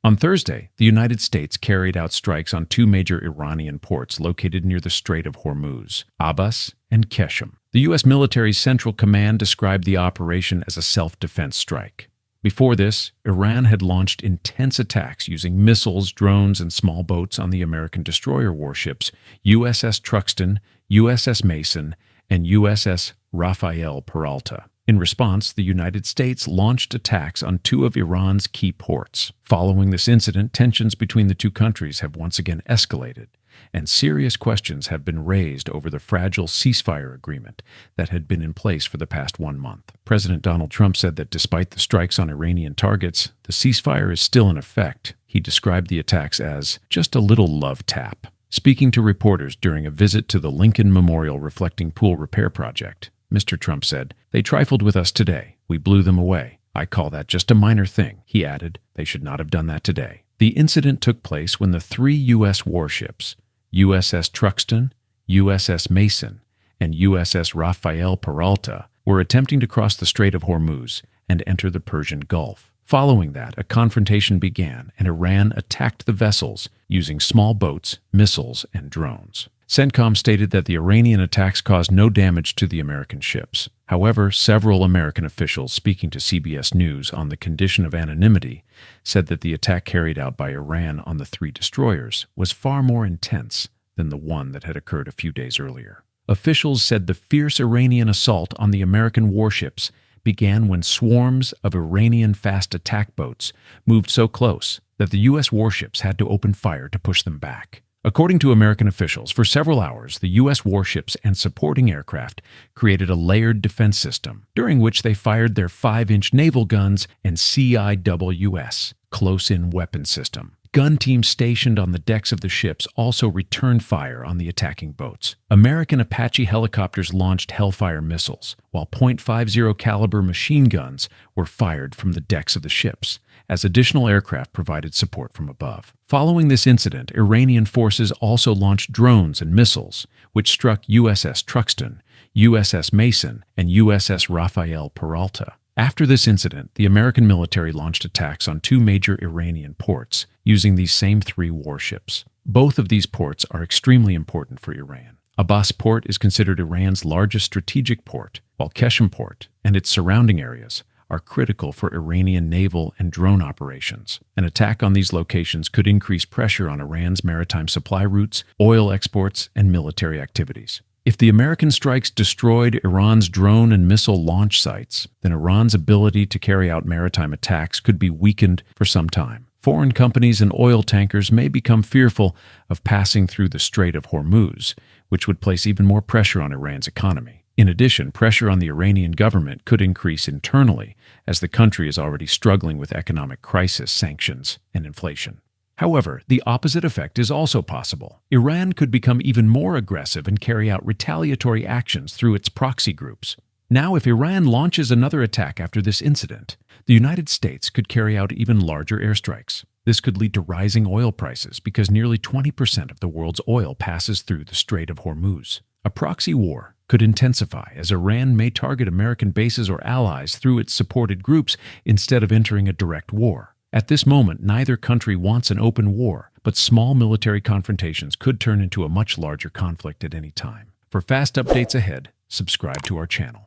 On Thursday, the United States carried out strikes on two major Iranian ports located near the Strait of Hormuz, Abbas and Qeshm. The U.S. military's Central Command described the operation as a self-defense strike. Before this, Iran had launched intense attacks using missiles, drones, and small boats on the American destroyer warships USS Truxtun, USS Mason, and USS Rafael Peralta. In response, the United States launched attacks on two of Iran's key ports. Following this incident, tensions between the two countries have once again escalated, and serious questions have been raised over the fragile ceasefire agreement that had been in place for the past 1 month. President Donald Trump said that despite the strikes on Iranian targets, the ceasefire is still in effect. He described the attacks as just a little love tap. Speaking to reporters during a visit to the Lincoln Memorial Reflecting Pool Repair Project, Mr. Trump said, "They trifled with us today. We blew them away. I call that just a minor thing." He added, "They should not have done that today." The incident took place when the three U.S. warships, USS Truxtun, USS Mason, and USS Rafael Peralta, were attempting to cross the Strait of Hormuz and enter the Persian Gulf. Following that, a confrontation began, and Iran attacked the vessels using small boats, missiles, and drones. CENTCOM stated that the Iranian attacks caused no damage to the American ships. However, several American officials speaking to CBS News on the condition of anonymity said that the attack carried out by Iran on the three destroyers was far more intense than the one that had occurred a few days earlier. Officials said the fierce Iranian assault on the American warships began when swarms of Iranian fast attack boats moved so close that the U.S. warships had to open fire to push them back. According to American officials, for several hours, the U.S. warships and supporting aircraft created a layered defense system, during which they fired their 5-inch naval guns and CIWS, close-in weapon system. Gun teams stationed on the decks of the ships also returned fire on the attacking boats. American Apache helicopters launched Hellfire missiles, while .50 caliber machine guns were fired from the decks of the ships, as additional aircraft provided support from above. Following this incident, Iranian forces also launched drones and missiles, which struck USS Truxtun, USS Mason, and USS Rafael Peralta. After this incident, the American military launched attacks on two major Iranian ports using these same three warships. Both of these ports are extremely important for Iran. Abbas Port is considered Iran's largest strategic port, while Qeshm Port and its surrounding areas are critical for Iranian naval and drone operations. An attack on these locations could increase pressure on Iran's maritime supply routes, oil exports, and military activities. If the American strikes destroyed Iran's drone and missile launch sites, then Iran's ability to carry out maritime attacks could be weakened for some time. Foreign companies and oil tankers may become fearful of passing through the Strait of Hormuz, which would place even more pressure on Iran's economy. In addition, pressure on the Iranian government could increase internally, as the country is already struggling with economic crisis, sanctions, and inflation. However, the opposite effect is also possible. Iran could become even more aggressive and carry out retaliatory actions through its proxy groups. Now, if Iran launches another attack after this incident, the United States could carry out even larger airstrikes. This could lead to rising oil prices because nearly 20% of the world's oil passes through the Strait of Hormuz. A proxy war could intensify as Iran may target American bases or allies through its supported groups instead of entering a direct war. At this moment, neither country wants an open war, but small military confrontations could turn into a much larger conflict at any time. For fast updates ahead, subscribe to our channel.